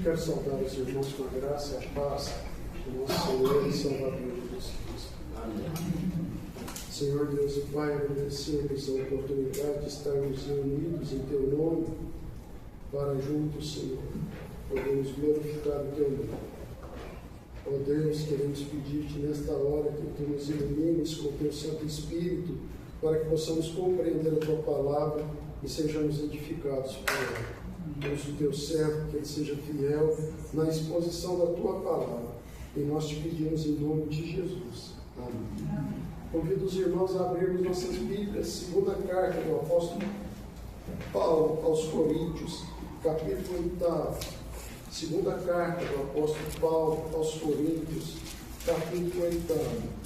quero saudar os irmãos com a graça e a paz do nosso Senhor e Salvador Jesus Cristo. Amém. Senhor Deus e Pai, agradecemos a oportunidade de estarmos reunidos em Teu nome, para juntos, Senhor, podemos glorificar o Teu nome. Ó Deus, queremos pedir-te nesta hora que Tu nos ilumines com o Teu Santo Espírito, para que possamos compreender a Tua palavra e sejamos edificados por ela. Deus, o Teu servo, que Ele seja fiel na exposição da Tua palavra. E nós te pedimos em nome de Jesus. Amém. Convido os irmãos a abrirmos nossas Bíblias, segunda carta do apóstolo Paulo aos Coríntios, capítulo 8. Segunda carta do apóstolo Paulo aos Coríntios, capítulo 8.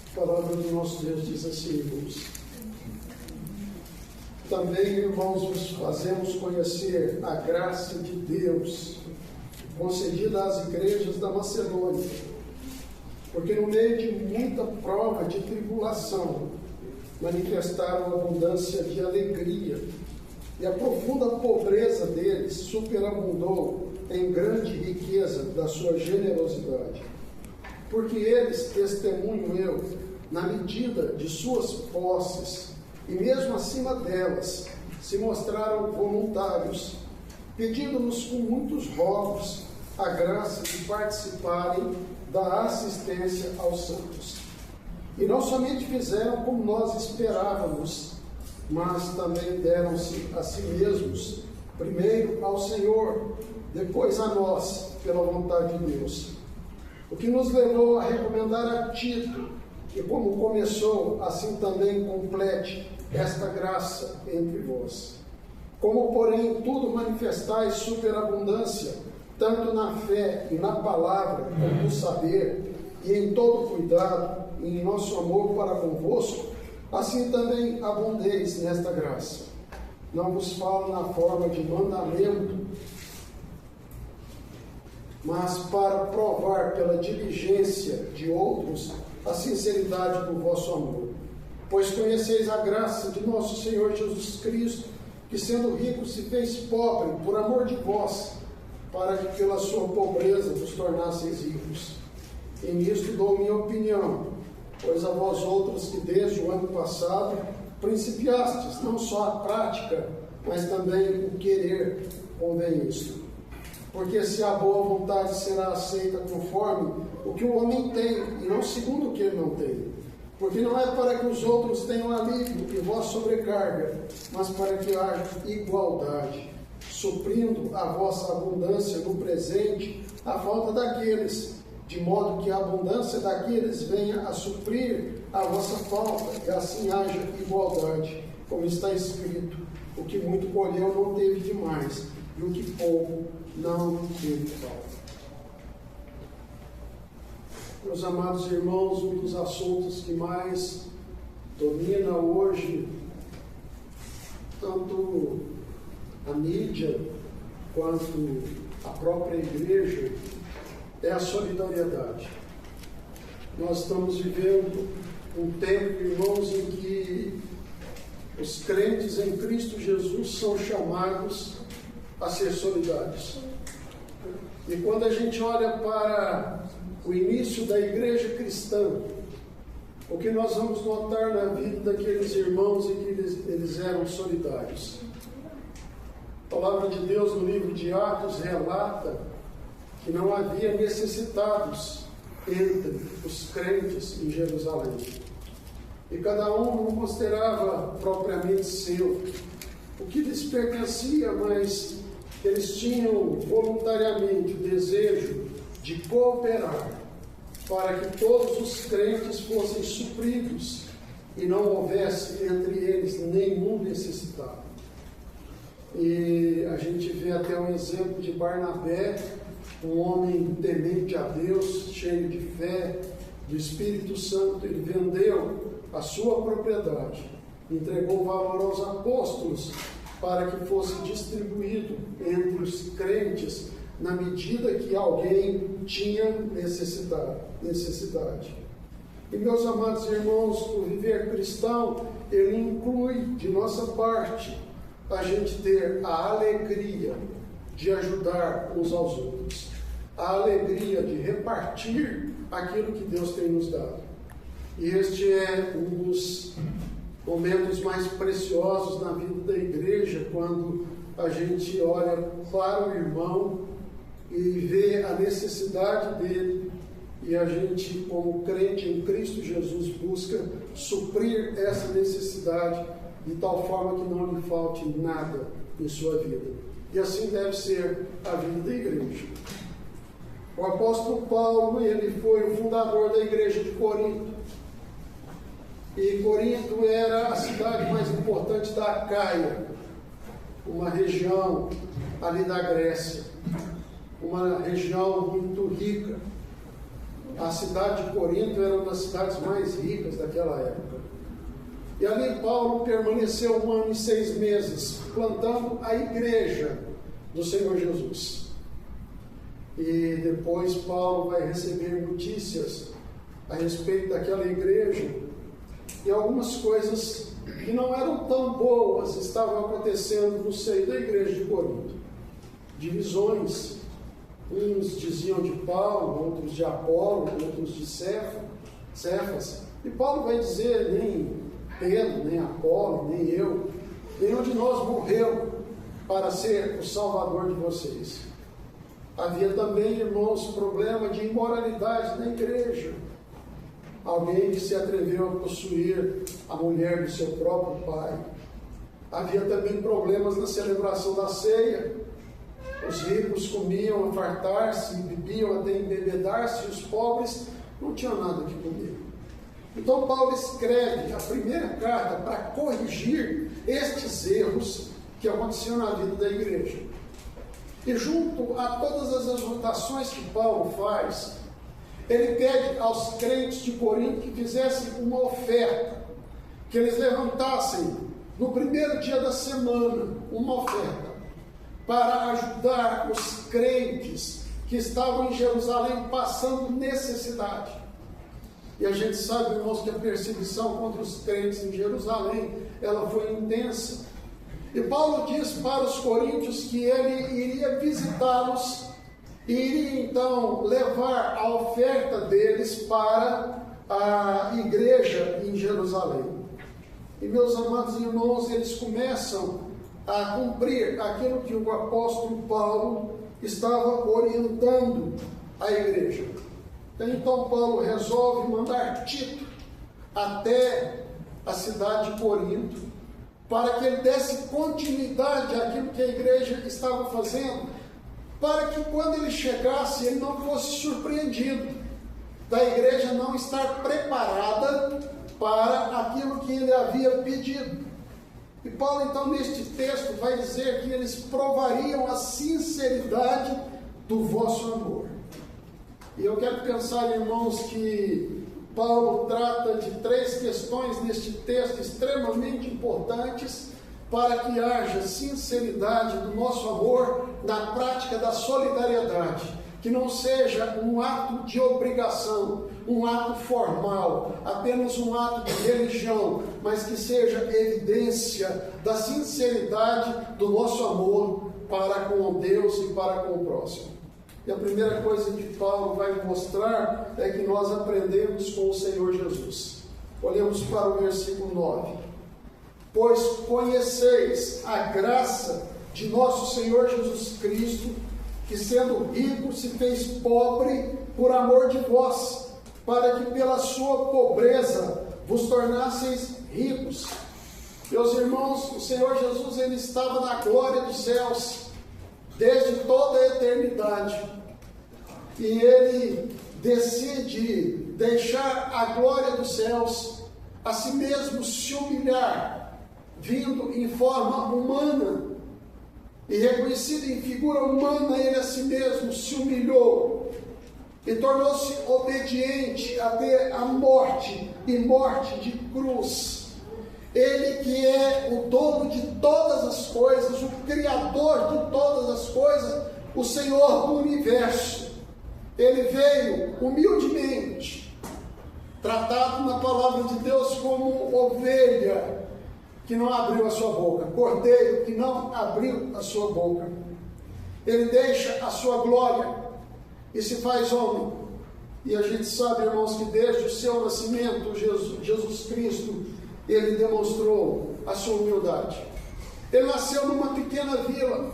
A palavra do nosso Deus diz assim, irmãos: também, irmãos, vos fazemos conhecer a graça de Deus concedida às igrejas da Macedônia, porque no meio de muita prova de tribulação manifestaram abundância de alegria, e a profunda pobreza deles superabundou em grande riqueza da sua generosidade. Porque eles, testemunho eu, na medida de suas posses, e mesmo acima delas, se mostraram voluntários, pedindo-nos com muitos rogos a graça de participarem da assistência aos santos. E não somente fizeram como nós esperávamos, mas também deram-se a si mesmos, primeiro ao Senhor, depois a nós, pela vontade de Deus. O que nos levou a recomendar a Tito, que como começou, assim também complete esta graça entre vós. Como, porém, tudo manifestais superabundância, tanto na fé e na palavra, como no saber, e em todo cuidado, e em nosso amor para convosco, assim também abundeis nesta graça. Não vos falo na forma de mandamento, mas para provar pela diligência de outros a sinceridade do vosso amor. Pois conheceis a graça de nosso Senhor Jesus Cristo, que sendo rico se fez pobre por amor de vós, para que pela sua pobreza vos tornasseis ricos. E nisto dou minha opinião, pois a vós outros que desde o ano passado principiastes não só a prática, mas também o querer, convém isto. Porque se a boa vontade será aceita conforme o que o homem tem, e não segundo o que ele não tem. Porque não é para que os outros tenham alívio e vós sobrecarga, mas para que haja igualdade, suprindo a vossa abundância no presente a falta daqueles, de modo que a abundância daqueles venha a suprir a vossa falta, e assim haja igualdade, como está escrito: o que muito colheu não teve demais, e o que pouco não teve falta. Meus amados irmãos, um dos assuntos que mais domina hoje tanto a mídia quanto a própria igreja é a solidariedade. Nós estamos vivendo um tempo, irmãos, em que os crentes em Cristo Jesus são chamados a ser solidários. E quando a gente olha para o início da igreja cristã, o que nós vamos notar na vida daqueles irmãos é que eles eram solidários. A palavra de Deus no livro de Atos relata que não havia necessitados entre os crentes em Jerusalém. E cada um não considerava propriamente seu o que lhes pertencia, mas eles tinham voluntariamente o desejo de cooperar para que todos os crentes fossem supridos e não houvesse entre eles nenhum necessitado. E a gente vê até um exemplo de Barnabé, um homem temente a Deus, cheio de fé, do Espírito Santo. Ele vendeu a sua propriedade, entregou valor aos apóstolos para que fosse distribuído entre os crentes na medida que alguém tinha necessidade. E, meus amados irmãos, o viver cristão, ele inclui, de nossa parte, a gente ter a alegria de ajudar uns aos outros, a alegria de repartir aquilo que Deus tem nos dado. E este é um dos momentos mais preciosos na vida da igreja, quando a gente olha para o irmão e vê a necessidade dele, e a gente, como crente em Cristo Jesus, busca suprir essa necessidade de tal forma que não lhe falte nada em sua vida. E assim deve ser a vida da igreja. O apóstolo Paulo, ele foi o fundador da igreja de Corinto. E Corinto era a cidade mais importante da Acaia, uma região ali da Grécia, uma região muito rica. A cidade de Corinto era uma das cidades mais ricas daquela época. E ali Paulo permaneceu 1 ano e 6 meses, plantando a igreja do Senhor Jesus. E depois Paulo vai receber notícias a respeito daquela igreja, e algumas coisas que não eram tão boas estavam acontecendo no seio da igreja de Corinto. Divisões, uns diziam de Paulo, outros de Apolo, outros de Cefas. E Paulo vai dizer, nem Pedro, nem Apolo, nem eu, nenhum de nós morreu para ser o salvador de vocês. Havia também, irmãos, problema de imoralidade na igreja. Alguém que se atreveu a possuir a mulher do seu próprio pai. Havia também problemas na celebração da ceia. Os ricos comiam a fartar-se, bebiam até embebedar-se, e os pobres não tinham nada que comer. Então Paulo escreve a primeira carta para corrigir estes erros que aconteciam na vida da igreja. E junto a todas as exortações que Paulo faz, ele pede aos crentes de Corinto que fizessem uma oferta, que eles levantassem no primeiro dia da semana uma oferta para ajudar os crentes que estavam em Jerusalém passando necessidade. E a gente sabe, irmãos, que a perseguição contra os crentes em Jerusalém, ela foi intensa. E Paulo diz para os coríntios que ele iria visitá-los e iria então levar a oferta deles para a igreja em Jerusalém. E, meus amados irmãos, eles começam a cumprir aquilo que o apóstolo Paulo estava orientando a igreja. Então Paulo resolve mandar Tito até a cidade de Corinto, para que ele desse continuidade àquilo que a igreja estava fazendo, para que quando ele chegasse, ele não fosse surpreendido da igreja não estar preparada para aquilo que ele havia pedido. E Paulo, então, neste texto, vai dizer que eles provariam a sinceridade do vosso amor. E eu quero pensar, irmãos, que Paulo trata de 3 questões neste texto extremamente importantes para que haja sinceridade do nosso amor na prática da solidariedade, que não seja um ato de obrigação, um ato formal, apenas um ato de religião, mas que seja evidência da sinceridade do nosso amor para com Deus e para com o próximo. E a primeira coisa que Paulo vai mostrar é que nós aprendemos com o Senhor Jesus. Olhemos para o versículo 9. Pois conheceis a graça de nosso Senhor Jesus Cristo, que sendo rico se fez pobre por amor de vós, para que pela sua pobreza vos tornasseis ricos. Meus irmãos, o Senhor Jesus, ele estava na glória dos céus desde toda a eternidade. E ele decide deixar a glória dos céus, a si mesmo se humilhar, vindo em forma humana, e reconhecido em figura humana, ele a si mesmo se humilhou, e tornou-se obediente até a morte, e morte de cruz. Ele que é o dono de todas as coisas, o Criador de todas as coisas, o Senhor do universo, ele veio humildemente, tratado na palavra de Deus como ovelha que não abriu a sua boca, cordeiro que não abriu a sua boca. Ele deixa a sua glória e se faz homem. E a gente sabe, irmãos, que desde o seu nascimento, Jesus Cristo, ele demonstrou a sua humildade. Ele nasceu numa pequena vila,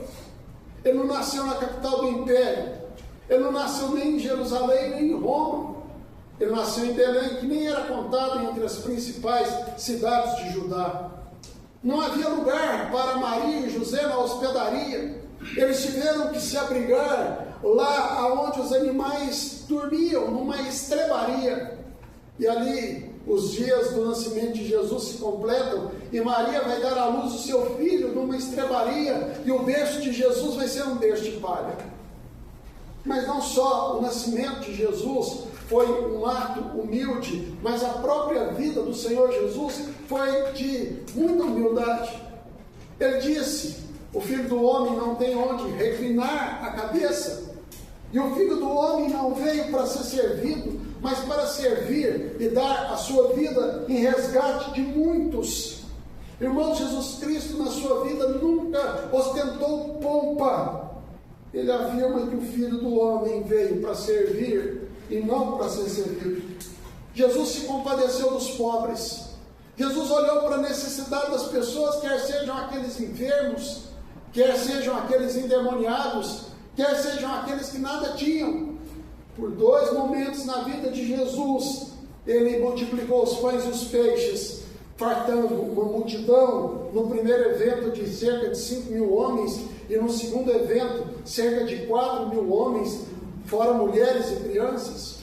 ele não nasceu na capital do império, ele não nasceu nem em Jerusalém, nem em Roma. Ele nasceu em Belém, que nem era contado entre as principais cidades de Judá. Não havia lugar para Maria e José na hospedaria. Eles tiveram que se abrigar lá onde os animais dormiam, numa estrebaria. E ali os dias do nascimento de Jesus se completam e Maria vai dar à luz o seu filho numa estrebaria e o berço de Jesus vai ser um berço de palha. Mas não só o nascimento de Jesus foi um ato humilde, mas a própria vida do Senhor Jesus foi de muita humildade. Ele disse: o Filho do Homem não tem onde reclinar a cabeça, e o Filho do Homem não veio para ser servido, mas para servir e dar a sua vida em resgate de muitos. Irmão, Jesus Cristo na sua vida nunca ostentou pompa. Ele afirma que o Filho do Homem veio para servir e não para ser servido. Jesus se compadeceu dos pobres. Jesus olhou para a necessidade das pessoas, quer sejam aqueles enfermos, quer sejam aqueles endemoniados, quer sejam aqueles que nada tinham. Por 2 momentos na vida de Jesus, ele multiplicou os pães e os peixes, fartando uma multidão, no primeiro evento de cerca de 5.000 homens, e no segundo evento, cerca de 4.000 homens, fora mulheres e crianças.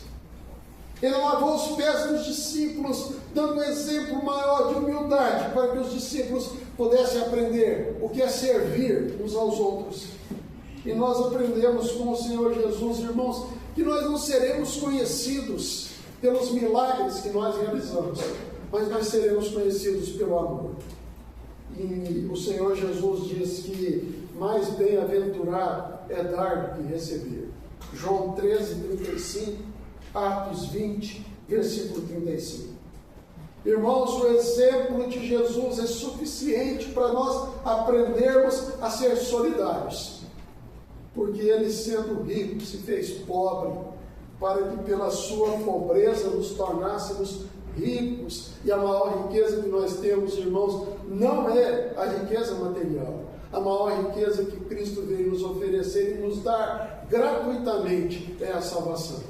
Ele lavou os pés dos discípulos, dando um exemplo maior de humildade, para que os discípulos pudessem aprender o que é servir uns aos outros. E nós aprendemos com o Senhor Jesus, irmãos, que nós não seremos conhecidos pelos milagres que nós realizamos, mas nós seremos conhecidos pelo amor. E o Senhor Jesus diz que mais bem-aventurado é dar do que receber. João 13:35, Atos 20, versículo 35. Irmãos, o exemplo de Jesus é suficiente para nós aprendermos a ser solidários. Porque ele, sendo rico, se fez pobre, para que pela sua pobreza nos tornássemos ricos. E a maior riqueza que nós temos, irmãos, não é a riqueza material. A maior riqueza que Cristo veio nos oferecer e nos dar gratuitamente é a salvação.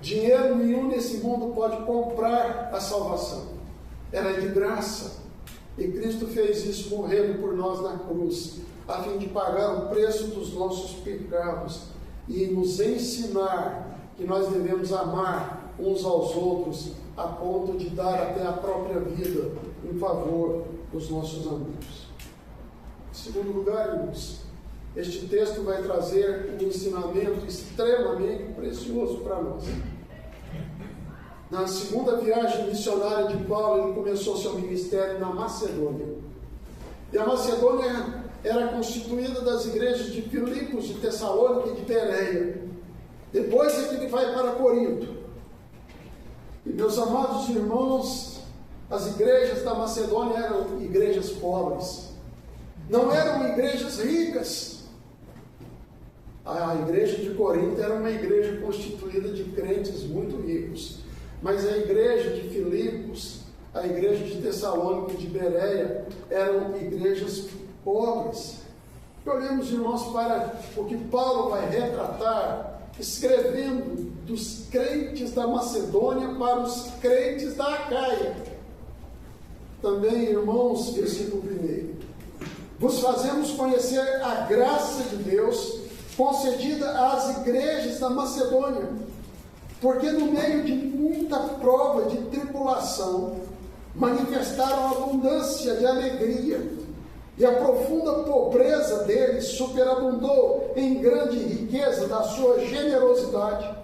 Dinheiro nenhum nesse mundo pode comprar a salvação. Ela é de graça. E Cristo fez isso morrendo por nós na cruz, a fim de pagar o preço dos nossos pecados e nos ensinar que nós devemos amar uns aos outros a ponto de dar até a própria vida em favor dos nossos amigos. Em segundo lugar, irmãos, este texto vai trazer um ensinamento extremamente precioso para nós. Na segunda viagem missionária de Paulo, ele começou seu ministério na Macedônia. E a Macedônia era constituída das igrejas de Filipos, de Tessalônica e de Bereia. Depois é que ele vai para Corinto. E, meus amados irmãos, as igrejas da Macedônia eram igrejas pobres. Não eram igrejas ricas. A igreja de Corinto era uma igreja constituída de crentes muito ricos. Mas a igreja de Filipos, a igreja de Tessalônica e de Bereia eram igrejas pobres. E olhemos, irmãos, para o que Paulo vai retratar, escrevendo dos crentes da Macedônia para os crentes da Acaia. Também, irmãos, versículo 1. Vos fazemos conhecer a graça de Deus concedida às igrejas da Macedônia, porque no meio de muita prova de tribulação, manifestaram abundância de alegria, e a profunda pobreza deles superabundou em grande riqueza da sua generosidade,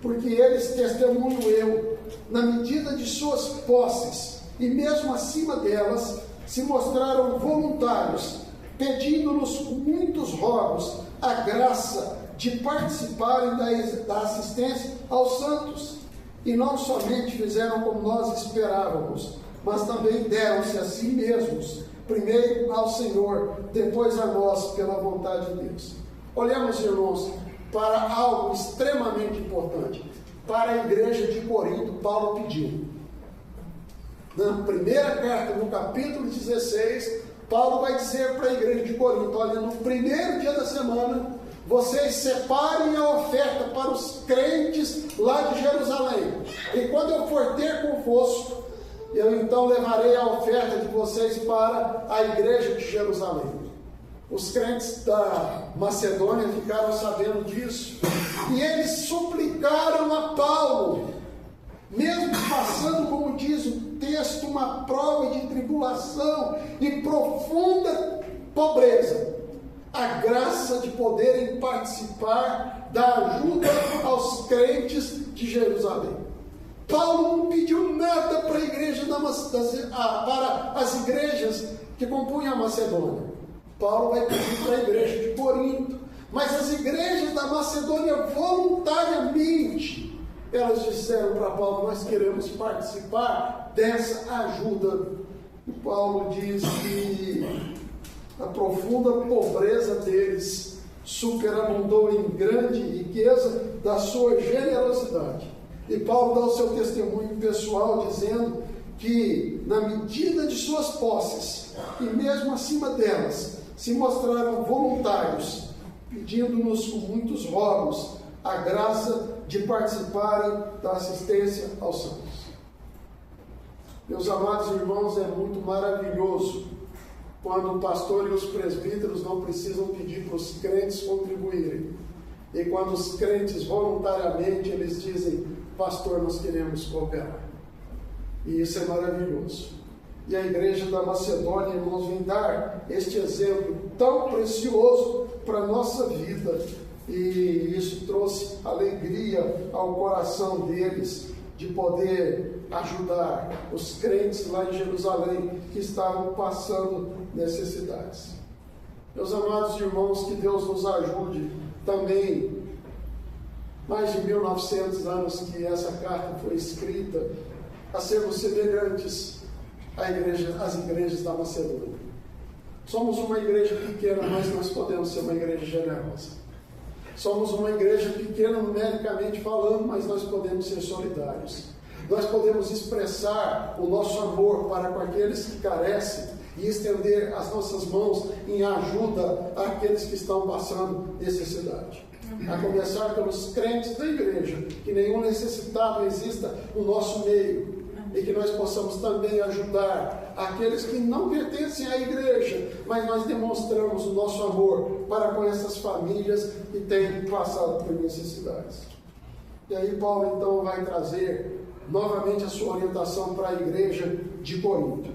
porque eles, testemunho eu, na medida de suas posses, e mesmo acima delas, se mostraram voluntários, pedindo-nos com muitos rogos a graça de participarem da assistência aos santos. E não somente fizeram como nós esperávamos, mas também deram-se a si mesmos, primeiro ao Senhor, depois a nós, pela vontade de Deus. Olhemos, irmãos, para algo extremamente importante. Para a igreja de Corinto, Paulo pediu. Na primeira carta, no capítulo 16, Paulo vai dizer para a igreja de Corinto: olha, no primeiro dia da semana, vocês separem a oferta para os crentes lá de Jerusalém. E quando eu for ter convosco, eu então levarei a oferta de vocês para a igreja de Jerusalém. Os crentes da Macedônia ficaram sabendo disso, e eles suplicaram a Paulo, mesmo passando, como diz o texto, uma prova de tribulação e profunda pobreza, a graça de poderem participar da ajuda aos crentes de Jerusalém. Paulo não pediu nada para a igreja para as igrejas que compunham a Macedônia. Paulo vai pedir para a igreja de Corinto, mas as igrejas da Macedônia voluntariamente, elas disseram para Paulo: nós queremos participar dessa ajuda. E Paulo diz que a profunda pobreza deles superabundou em grande riqueza da sua generosidade. E Paulo dá o seu testemunho pessoal dizendo que, na medida de suas posses, e mesmo acima delas, se mostraram voluntários, pedindo-nos com muitos rogos a graça de participarem da assistência aos santos. Meus amados irmãos, é muito maravilhoso quando o pastor e os presbíteros não precisam pedir para os crentes contribuírem. E quando os crentes voluntariamente eles dizem: pastor, nós queremos cooperar. E isso é maravilhoso. E a igreja da Macedônia, irmãos, vem dar este exemplo tão precioso para a nossa vida. E isso trouxe alegria ao coração deles, de poder ajudar os crentes lá em Jerusalém que estavam passando necessidades. Meus amados irmãos, que Deus nos ajude também. Mais de 1900 anos que essa carta foi escrita, a sermos semelhantes às igrejas da Macedônia. Somos uma igreja pequena, mas nós podemos ser uma igreja generosa. Somos uma igreja pequena numericamente falando, mas nós podemos ser solidários. Nós podemos expressar o nosso amor para com aqueles que carecem e estender as nossas mãos em ajuda àqueles que estão passando necessidade. A começar pelos crentes da igreja, que nenhum necessitado exista no nosso meio, e que nós possamos também ajudar aqueles que não pertencem à igreja, mas nós demonstramos o nosso amor para com essas famílias que têm passado por necessidades. E aí Paulo então vai trazer novamente a sua orientação para a igreja de Corinto.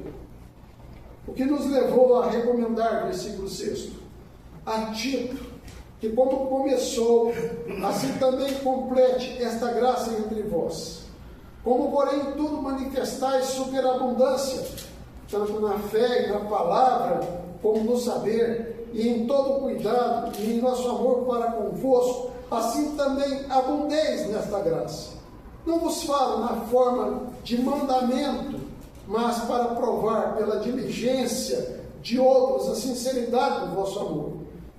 O que nos levou a recomendar, versículo 6, a Tito, que como começou, assim também complete esta graça entre vós. Como, porém, tudo manifestais superabundância, tanto na fé e na palavra, como no saber, e em todo cuidado, e em nosso amor para convosco, assim também abundeis nesta graça. Não vos falo na forma de mandamento, mas para provar pela diligência de outros a sinceridade do vosso amor.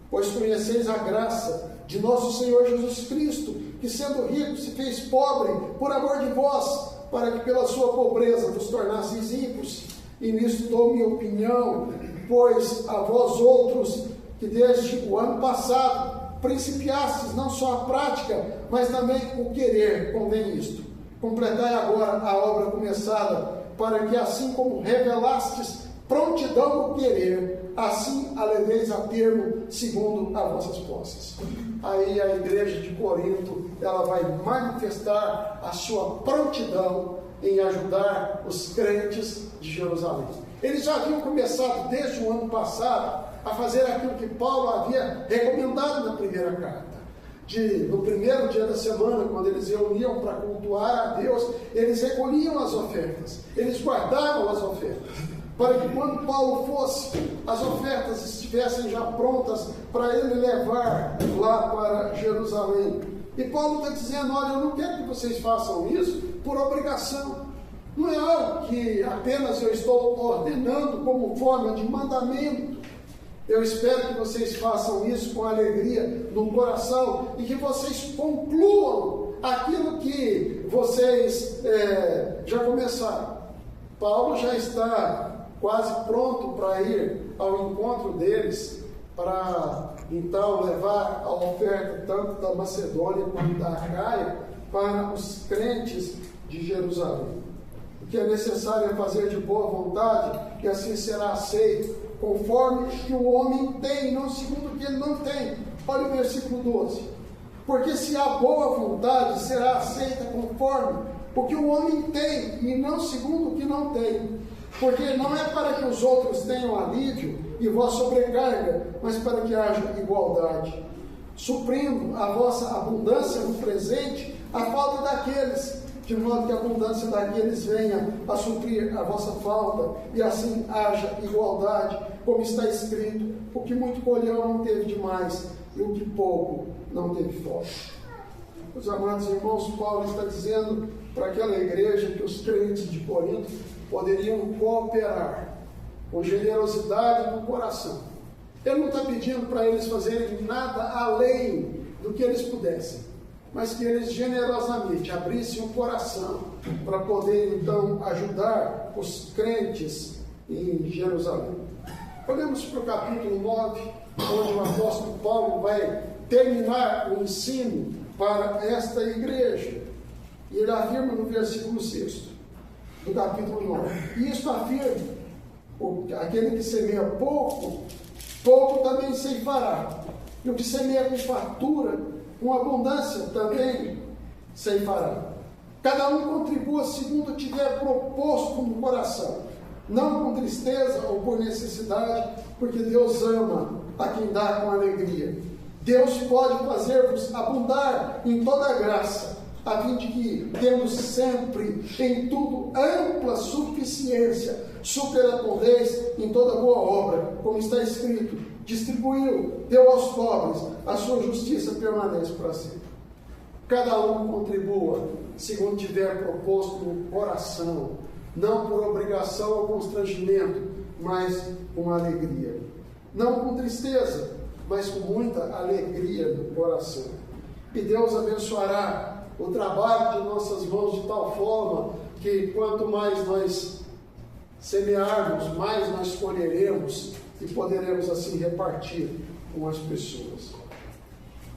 Pois conheceis a graça de nosso Senhor Jesus Cristo, que sendo rico se fez pobre por amor de vós, para que pela sua pobreza vos tornasseis ricos. E nisto dou minha opinião, pois a vós outros, que desde o ano passado principiastes não só a prática, mas também o querer, convém isto. Completai agora a obra começada, para que assim como revelastes prontidão no querer, assim a leveis a termo segundo as vossas posses. Aí a igreja de Corinto, ela vai manifestar a sua prontidão em ajudar os crentes de Jerusalém. Eles já haviam começado desde o ano passado a fazer aquilo que Paulo havia recomendado na primeira carta. No primeiro dia da semana, quando eles reuniam para cultuar a Deus, eles recolhiam as ofertas, eles guardavam as ofertas, para que quando Paulo fosse, as ofertas estivessem já prontas para ele levar lá para Jerusalém. E Paulo está dizendo, olha, eu não quero que vocês façam isso por obrigação. Não é algo que apenas eu estou ordenando como forma de mandamento. Eu espero que vocês façam isso com alegria no coração e que vocês concluam aquilo que vocês já começaram. Paulo já está quase pronto para ir ao encontro deles, para então levar a oferta tanto da Macedônia quanto da Acaia para os crentes de Jerusalém. O que é necessário é fazer de boa vontade, e assim será aceito, conforme que o homem tem, não segundo o que ele não tem. Olha o versículo 12. Porque se há boa vontade, será aceita conforme o que o homem tem, e não segundo o que não tem. Porque não é para que os outros tenham alívio e vós sobrecarga, mas para que haja igualdade, suprindo a vossa abundância no presente, a falta daqueles, de modo que a abundância daqueles venha a suprir a vossa falta, e assim haja igualdade, como está escrito, o que muito colheu não teve demais, e o que pouco não teve falta. Meus amados irmãos, Paulo está dizendo para aquela igreja que os crentes de Corinto poderiam cooperar com generosidade no coração. Ele não está pedindo para eles fazerem nada além do que eles pudessem, mas que eles generosamente abrissem o coração para poder então ajudar os crentes em Jerusalém. Olhamos para o capítulo 9, onde o apóstolo Paulo vai terminar o ensino para esta igreja. E ele afirma no versículo 6 do capítulo 9. E isso afirma, aquele que semeia pouco, pouco também ceifará. E o que semeia com fartura, com abundância também ceifará. Cada um contribua segundo tiver proposto no coração, não com tristeza ou por necessidade, porque Deus ama a quem dá com alegria. Deus pode fazer-vos abundar em toda graça, a fim de que, tendo sempre em tudo ampla suficiência, superapondeis em toda boa obra, como está escrito, distribuiu, deu aos pobres, a sua justiça permanece para sempre. Cada um contribua segundo tiver proposto no coração, não por obrigação ou constrangimento, mas com alegria. Não com tristeza, mas com muita alegria no coração. E Deus abençoará o trabalho de nossas mãos de tal forma que quanto mais nós semearmos, mais nós colheremos e poderemos assim repartir com as pessoas.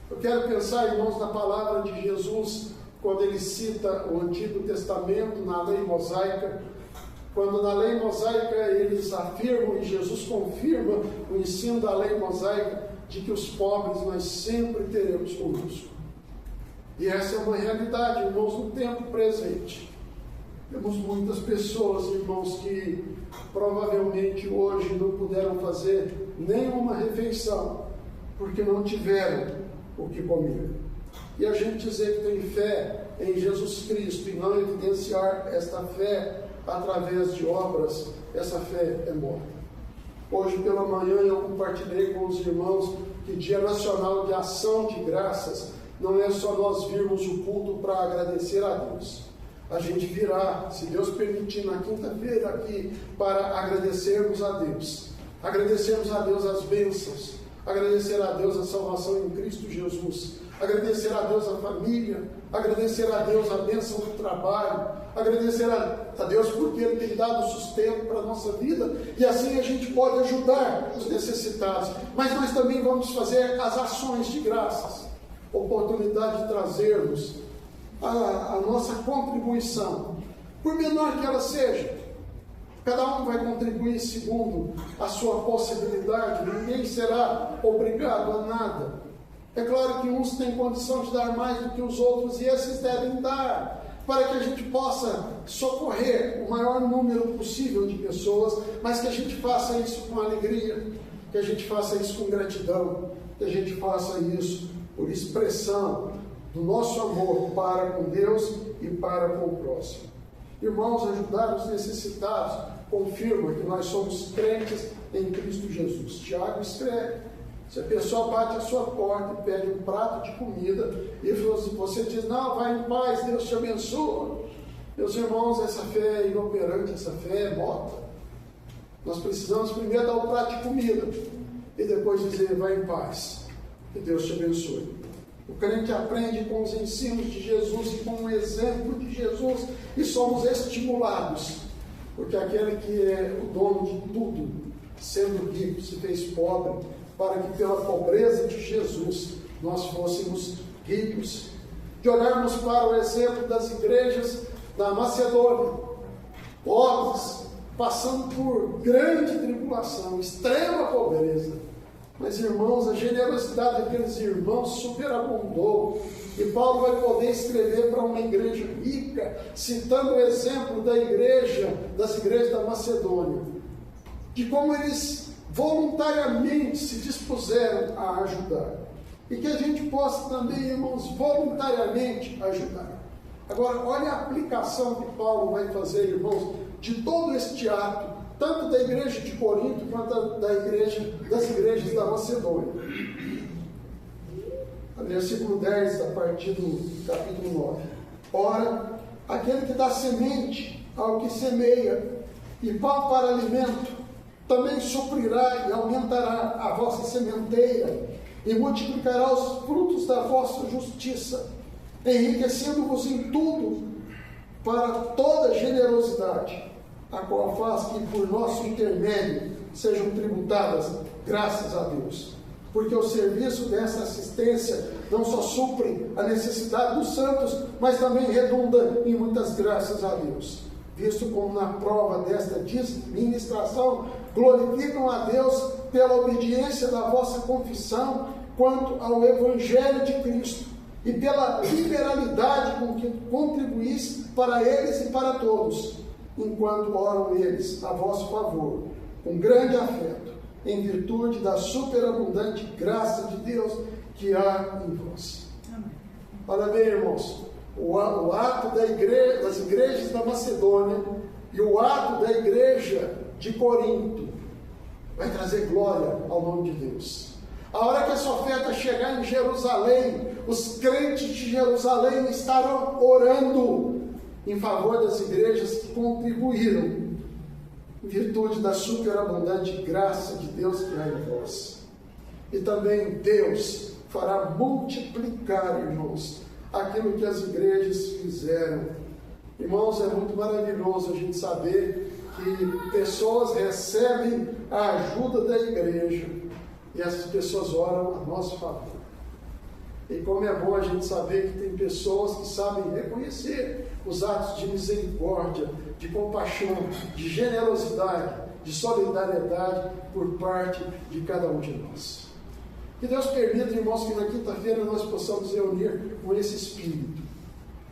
Eu quero pensar, irmãos, na palavra de Jesus, quando ele cita o Antigo Testamento na lei mosaica, quando na lei mosaica eles afirmam e Jesus confirma o ensino da lei mosaica de que os pobres nós sempre teremos conosco. E essa é uma realidade, irmãos, no tempo presente. Temos muitas pessoas, irmãos, que provavelmente hoje não puderam fazer nenhuma refeição, porque não tiveram o que comer. E a gente dizer que tem fé em Jesus Cristo e não evidenciar esta fé através de obras, essa fé é morta. Hoje pela manhã eu compartilhei com os irmãos que Dia Nacional de Ação de Graças não é só nós virmos o culto para agradecer a Deus. A gente virá, se Deus permitir, na quinta-feira aqui para agradecermos a Deus. Agradecermos a Deus as bênçãos, agradecer a Deus a salvação em Cristo Jesus, agradecer a Deus a família, agradecer a Deus a bênção do trabalho, agradecer a Deus porque Ele tem dado sustento para a nossa vida, e assim a gente pode ajudar os necessitados. Mas nós também vamos fazer as ações de graças, oportunidade de trazermos a nossa contribuição, por menor que ela seja. Cada um vai contribuir segundo a sua possibilidade, ninguém será obrigado a nada. É claro que uns têm condição de dar mais do que os outros, e esses devem dar, para que a gente possa socorrer o maior número possível de pessoas, mas que a gente faça isso com alegria, que a gente faça isso com gratidão, que a gente faça isso por expressão do nosso amor para com Deus e para com o próximo. Irmãos, ajudar os necessitados, confirma que nós somos crentes em Cristo Jesus. Tiago escreve: se a pessoa bate a sua porta e pede um prato de comida, e você diz: não, vai em paz, Deus te abençoa. Meus irmãos, essa fé é inoperante, essa fé é morta. Nós precisamos primeiro dar um prato de comida e depois dizer: vai em paz, que Deus te abençoe. O crente aprende com os ensinos de Jesus e com o exemplo de Jesus, e somos estimulados, porque aquele que é o dono de tudo, sendo rico, se fez pobre, para que pela pobreza de Jesus nós fôssemos ricos. De olharmos para o exemplo das igrejas da Macedônia, pobres, passando por grande tribulação, extrema pobreza. Mas, irmãos, a generosidade daqueles irmãos superabundou. E Paulo vai poder escrever para uma igreja rica, citando o exemplo das igrejas da Macedônia, de como eles voluntariamente se dispuseram a ajudar. E que a gente possa também, irmãos, voluntariamente ajudar. Agora, olha a aplicação que Paulo vai fazer, irmãos, de todo este ato, tanto da igreja de Corinto quanto das igrejas da Macedônia. Versículo 10, a partir do capítulo 9. Ora, aquele que dá semente ao que semeia e pão para alimento, também suprirá e aumentará a vossa sementeira e multiplicará os frutos da vossa justiça, enriquecendo-vos em tudo para toda generosidade, a qual faz que por nosso intermédio sejam tributadas graças a Deus. Porque o serviço dessa assistência não só supre a necessidade dos santos, mas também redunda em muitas graças a Deus. Visto como na prova desta ministração glorificam a Deus pela obediência da vossa confissão quanto ao Evangelho de Cristo e pela liberalidade com que contribuís para eles e para todos, enquanto oram eles a vosso favor, com grande afeto, em virtude da superabundante graça de Deus que há em vós. Amém. Olha bem, irmãos, o ato das igrejas da Macedônia e o ato da igreja de Corinto vai trazer glória ao nome de Deus. A hora que essa oferta chegar em Jerusalém, os crentes de Jerusalém estarão orando em favor das igrejas que contribuíram em virtude da superabundante graça de Deus que há em vós. E também Deus fará multiplicar, irmãos, aquilo que as igrejas fizeram. Irmãos, é muito maravilhoso a gente saber que pessoas recebem a ajuda da igreja e essas pessoas oram a nosso favor. E como é bom a gente saber que tem pessoas que sabem reconhecer os atos de misericórdia, de compaixão, de generosidade, de solidariedade por parte de cada um de nós. Que Deus permita, irmãos, que na quinta-feira nós possamos reunir com esse espírito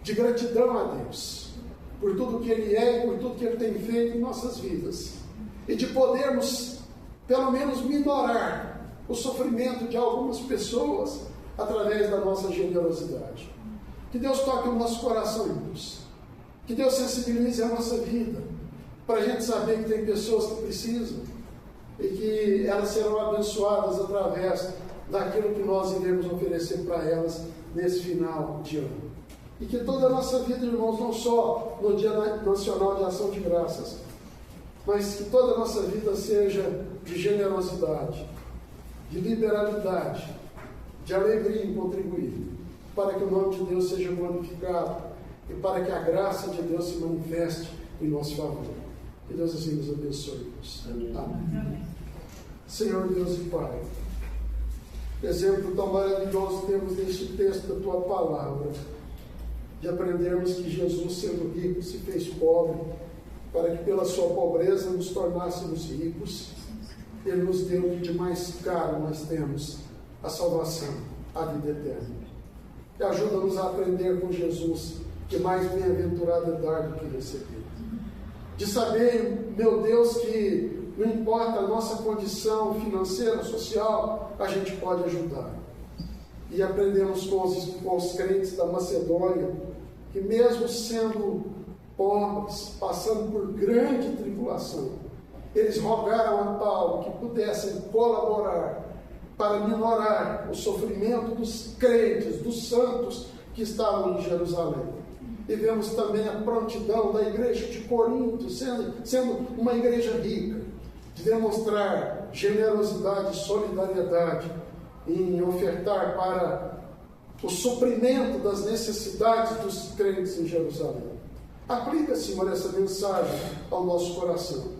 de gratidão a Deus por tudo que Ele é e por tudo que Ele tem feito em nossas vidas, e de podermos pelo menos minorar o sofrimento de algumas pessoas através da nossa generosidade. Que Deus toque o nosso coração, irmãos. Que Deus sensibilize a nossa vida, para a gente saber que tem pessoas que precisam e que elas serão abençoadas através daquilo que nós iremos oferecer para elas nesse final de ano. E que toda a nossa vida, irmãos, não só no Dia Nacional de Ação de Graças, mas que toda a nossa vida seja de generosidade, de liberalidade, de alegria em contribuir, para que o nome de Deus seja glorificado e para que a graça de Deus se manifeste em nosso favor. Que Deus assim nos abençoe. Amém. Amém. Senhor Deus e Pai, exemplo tão maravilhoso temos neste texto da Tua Palavra, de aprendermos que Jesus, sendo rico, se fez pobre, para que pela Sua pobreza nos tornássemos ricos. Ele nos deu o que de mais caro nós temos, a salvação, a vida eterna. E ajuda-nos a aprender com Jesus que mais bem-aventurado é dar do que receber. De saber, meu Deus, que não importa a nossa condição financeira, social, a gente pode ajudar. E aprendemos com os crentes da Macedônia que mesmo sendo pobres, passando por grande tribulação. Eles rogaram a Paulo que pudessem colaborar para minorar o sofrimento dos crentes, dos santos que estavam em Jerusalém. E vemos também a prontidão da igreja de Corinto, sendo uma igreja rica, de demonstrar generosidade e solidariedade em ofertar para o suprimento das necessidades dos crentes em Jerusalém. Aplica, Senhor, essa mensagem ao nosso coração.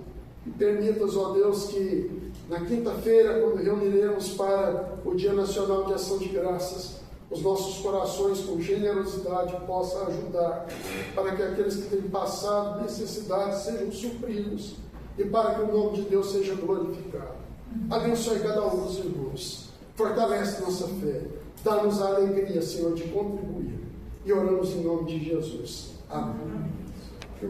E permitas, ó Deus, que na quinta-feira, quando reuniremos para o Dia Nacional de Ação de Graças, os nossos corações com generosidade possam ajudar para que aqueles que têm passado necessidades sejam supridos e para que o nome de Deus seja glorificado. Abençoe cada um dos irmãos, fortalece nossa fé, dá-nos a alegria, Senhor, de contribuir, e oramos em nome de Jesus. Amém.